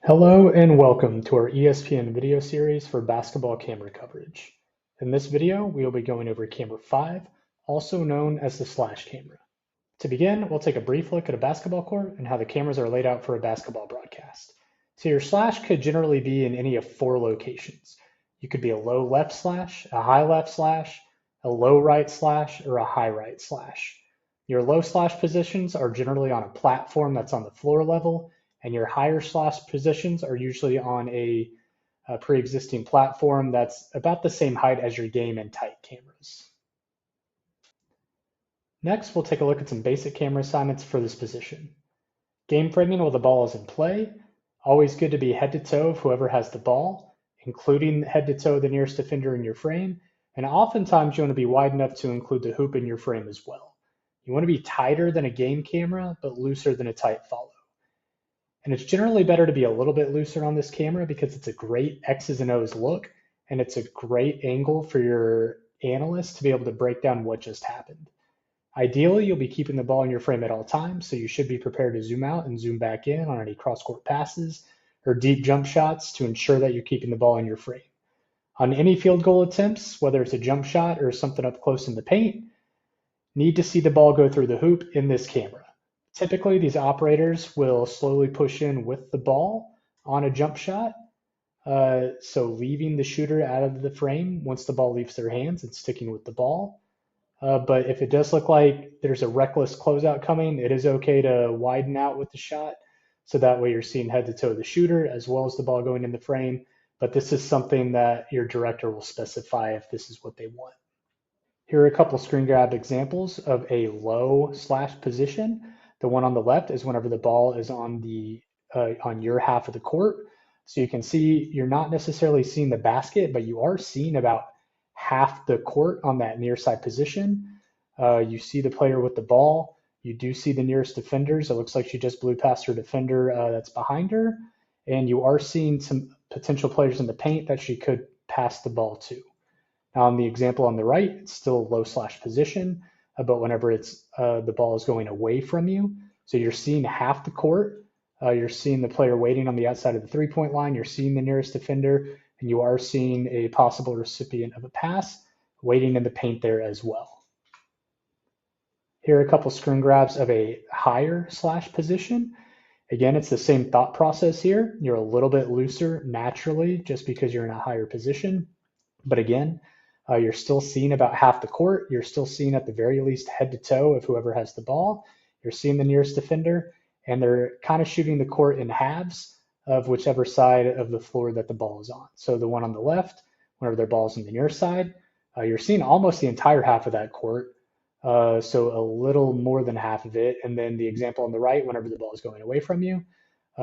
Hello and welcome to our ESPN video series for basketball camera coverage. In this video, we will be going over camera 5, also known as the slash camera. To begin, we'll take a brief look at a basketball court and how the cameras are laid out for a basketball broadcast. So your slash could generally be in any of 4 locations. You could be a low left slash, a high left slash, a low right slash, or a high right slash. Your low slash positions are generally on a platform that's on the floor level, and your higher slash positions are usually on a pre-existing platform that's about the same height as your game and tight cameras. Next, we'll take a look at some basic camera assignments for this position. Game framing while the ball is in play. Always good to be head to toe of whoever has the ball, including head to toe the nearest defender in your frame. And oftentimes you want to be wide enough to include the hoop in your frame as well. You want to be tighter than a game camera, but looser than a tight follow. And it's generally better to be a little bit looser on this camera because it's a great X's and O's look, and it's a great angle for your analyst to be able to break down what just happened. Ideally, you'll be keeping the ball in your frame at all times, so you should be prepared to zoom out and zoom back in on any cross-court passes or deep jump shots to ensure that you're keeping the ball in your frame. On any field goal attempts, whether it's a jump shot or something up close in the paint, need to see the ball go through the hoop in this camera. Typically, these operators will slowly push in with the ball on a jump shot, so leaving the shooter out of the frame once the ball leaves their hands and sticking with the ball. But if it does look like there's a reckless closeout coming, it is okay to widen out with the shot, so that way you're seeing head to toe the shooter as well as the ball going in the frame. But this is something that your director will specify if this is what they want. Here are a couple screen grab examples of a low slash position. The one on the left is whenever the ball is on your half of the court. So you can see you're not necessarily seeing the basket, but you are seeing about half the court on that near side position. You see the player with the ball. You do see the nearest defenders. It looks like she just blew past her defender that's behind her. And you are seeing some potential players in the paint that she could pass the ball to. Now on the example on the right, it's still a low slash position, but whenever it's the ball is going away from you, so you're seeing half the court, you're seeing the player waiting on the outside of the three-point line, you're seeing the nearest defender, and you are seeing a possible recipient of a pass waiting in the paint there as well. Here are a couple screen grabs of a higher slash position. Again, it's the same thought process here. You're a little bit looser naturally just because you're in a higher position. But again, you're still seeing about half the court. You're still seeing at the very least head to toe of whoever has the ball. You're seeing the nearest defender, and they're kind of shooting the court in halves of whichever side of the floor that the ball is on. So the one on the left, whenever their ball is on the near side, you're seeing almost the entire half of that court. So a little more than half of it. And then the example on the right, whenever the ball is going away from you,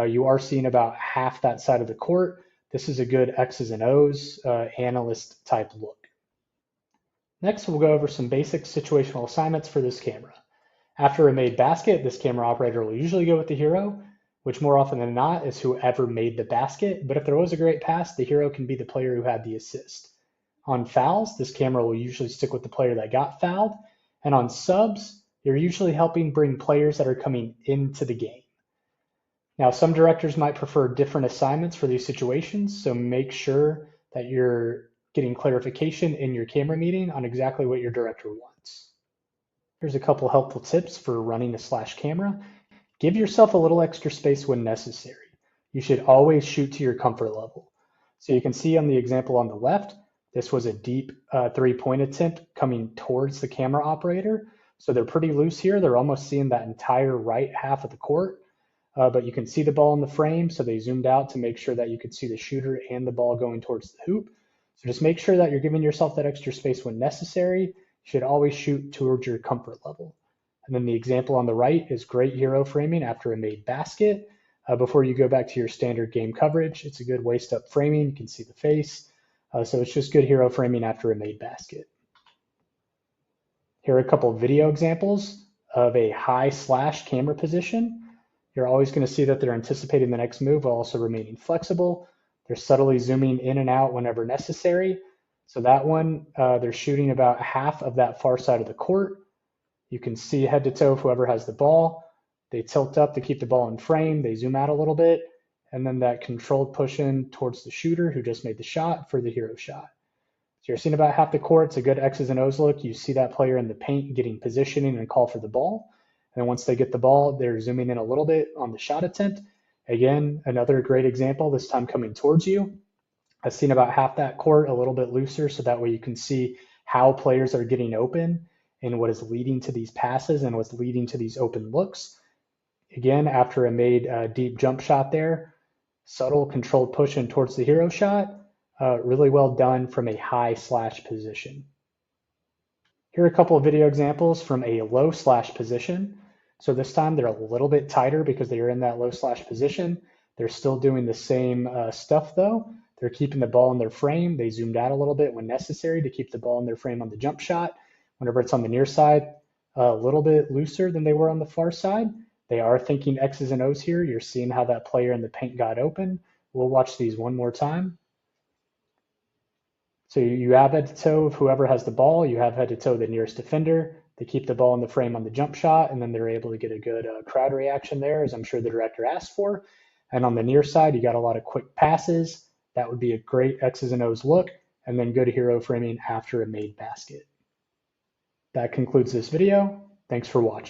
you are seeing about half that side of the court. This is a good X's and O's analyst type look. Next, we'll go over some basic situational assignments for this camera. After a made basket, this camera operator will usually go with the hero, which more often than not is whoever made the basket. But if there was a great pass, the hero can be the player who had the assist. On fouls, this camera will usually stick with the player that got fouled. And on subs, you're usually helping bring players that are coming into the game. Now, some directors might prefer different assignments for these situations, so make sure that you're getting clarification in your camera meeting on exactly what your director wants. Here's a couple helpful tips for running a slash camera. Give yourself a little extra space when necessary. You should always shoot to your comfort level. So you can see on the example on the left, this was a deep three-point attempt coming towards the camera operator. So they're pretty loose here. They're almost seeing that entire right half of the court. But you can see the ball in the frame, so they zoomed out to make sure that you could see the shooter and the ball going towards the hoop. So just make sure that you're giving yourself that extra space when necessary. You should always shoot towards your comfort level. And then the example on the right is great hero framing after a made basket. Before you go back to your standard game coverage, it's a good waist up framing. You can see the face. So it's just good hero framing after a made basket. Here are a couple of video examples of a high slash camera position. You're always going to see that they're anticipating the next move while also remaining flexible. They're subtly zooming in and out whenever necessary. So that one, they're shooting about half of that far side of the court. You can see head to toe of whoever has the ball. They tilt up to keep the ball in frame. They zoom out a little bit. and then that controlled push in towards the shooter who just made the shot for the hero shot. So you're seeing about half the court. It's a good X's and O's look. You see that player in the paint getting positioning and call for the ball. And once they get the ball, they're zooming in a little bit on the shot attempt. Again, another great example, this time coming towards you. I've seen about half that court a little bit looser, so that way you can see how players are getting open and what is leading to these passes and what's leading to these open looks. Again, after a made deep jump shot there, subtle controlled push in towards the hero shot, really well done from a high slash position. Here are a couple of video examples from a low slash position. So this time they're a little bit tighter because they are in that low slash position. They're still doing the same stuff though. They're keeping the ball in their frame. They zoomed out a little bit when necessary to keep the ball in their frame on the jump shot. Whenever it's on the near side, a little bit looser than they were on the far side. They are thinking X's and O's here. You're seeing how that player in the paint got open. We'll watch these one more time. So you have head to toe of whoever has the ball. You have head to toe the nearest defender. They keep the ball in the frame on the jump shot, and then they're able to get a good crowd reaction there, as I'm sure the director asked for. And on the near side, you got a lot of quick passes. That would be a great X's and O's look, and then good hero framing after a made basket. That concludes this video. Thanks for watching.